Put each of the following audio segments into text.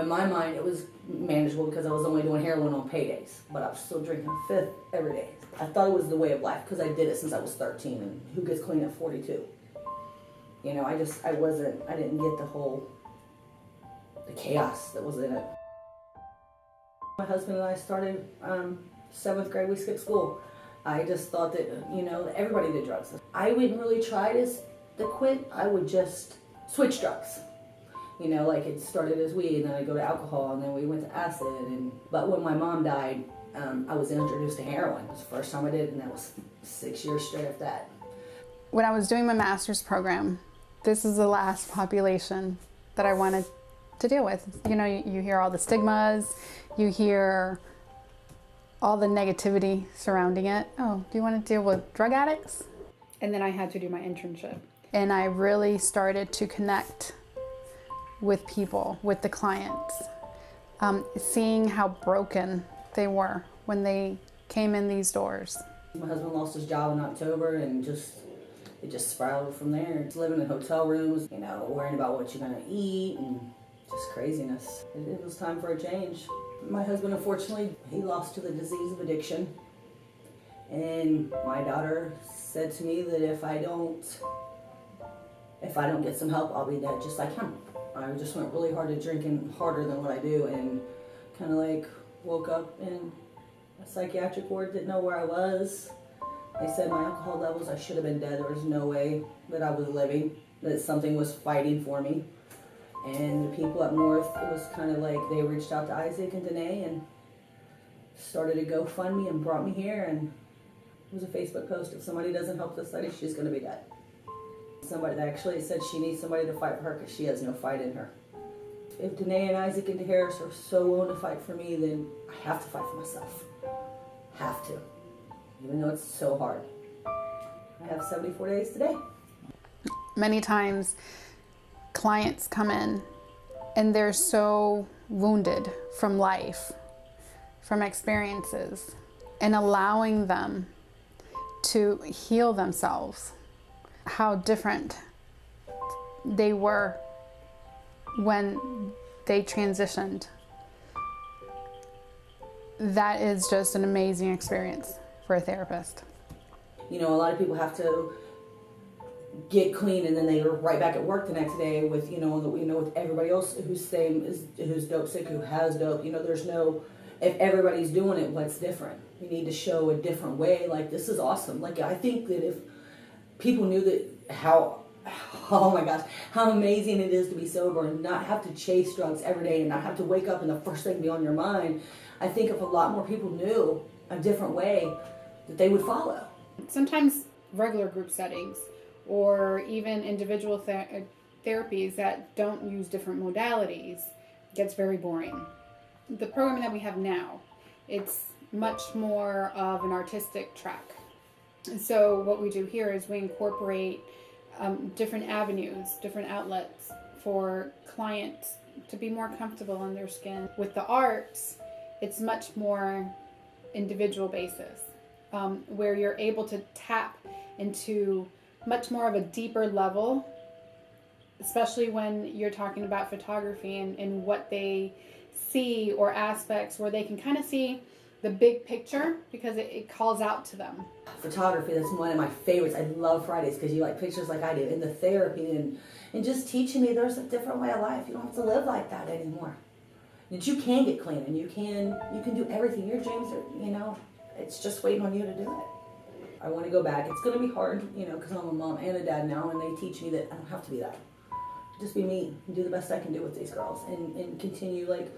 in my mind, it was manageable because I was only doing heroin on paydays, but I was still drinking a fifth every day. I thought it was the way of life because I did it since I was 13, and who gets clean at 42? You know, I didn't get the chaos that was in it. My husband and I started 7th grade, we skipped school. I just thought that, you know, everybody did drugs. I wouldn't really try to quit, I would just switch drugs. You know, like it started as weed, and then I'd go to alcohol, and then we went to acid. But when my mom died, I was introduced to heroin. It was the first time I did, and that was 6 years straight after that. When I was doing my master's program, this is the last population that I wanted to deal with. You know, you hear all the stigmas, you hear all the negativity surrounding it. Oh, do you want to deal with drug addicts? And then I had to do my internship. And I really started to connect with people, with the clients, seeing how broken they were when they came in these doors. My husband lost his job in October, and it just spiraled from there. Just living in hotel rooms, you know, worrying about what you're gonna eat, and just craziness. It was time for a change. My husband, unfortunately, he lost to the disease of addiction. And my daughter said to me that if I don't get some help, I'll be dead just like him. I just went really hard at drinking, harder than what I do, and kind of like woke up in a psychiatric ward, didn't know where I was. They said my alcohol levels, I should have been dead. There was no way that I was living, that something was fighting for me. And the people up north, it was kind of like they reached out to Isaac and Danae and started a GoFundMe and brought me here. And it was a Facebook post, if somebody doesn't help this lady, she's going to be dead. Somebody that actually said she needs somebody to fight for her because she has no fight in her. If Danae and Isaac and DeHarris are so willing to fight for me, then I have to fight for myself. Have to. Even though it's so hard. I have 74 days today. Many times clients come in and they're so wounded from life, from experiences, and allowing them to heal themselves. How different they were when they transitioned. That is just an amazing experience for a therapist. You know, a lot of people have to get clean and then they're right back at work the next day with, with everybody else who's dope sick, who has dope. You know, there's no, if everybody's doing it, what's different? You need to show a different way. Like, this is awesome. Like, I think that if people knew that oh my gosh, how amazing it is to be sober and not have to chase drugs every day and not have to wake up and the first thing be on your mind. I think if a lot more people knew a different way, that they would follow. Sometimes regular group settings or even individual therapies that don't use different modalities gets very boring. The program that we have now, it's much more of an artistic track. And so what we do here is we incorporate different avenues, different outlets for clients to be more comfortable in their skin. With the arts, it's much more individual basis, where you're able to tap into much more of a deeper level, especially when you're talking about photography and what they see, or aspects where they can kind of see the big picture because it calls out to them. Photography, that's one of my favorites. I love Fridays because you like pictures like I do, and the therapy and just teaching me there's a different way of life. You don't have to live like that anymore. That you can get clean and you can do everything. Your dreams are, it's just waiting on you to do it. I want to go back. It's going to be hard, because I'm a mom and a dad now, and they teach me that I don't have to be that. Just be me and do the best I can do with these girls and continue. Like,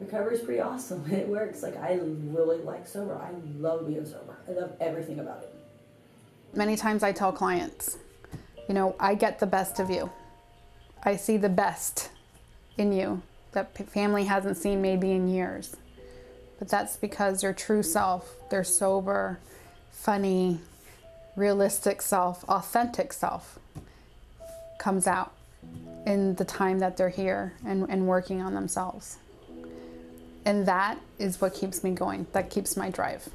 recovery is pretty awesome. It works. Like, I really like sober. I love being sober. I love everything about it. Many times I tell clients, I get the best of you. I see the best in you that family hasn't seen maybe in years. But that's because their true self, their sober, funny, realistic self, authentic self comes out in the time that they're here and working on themselves. And that is what keeps me going. That keeps my drive.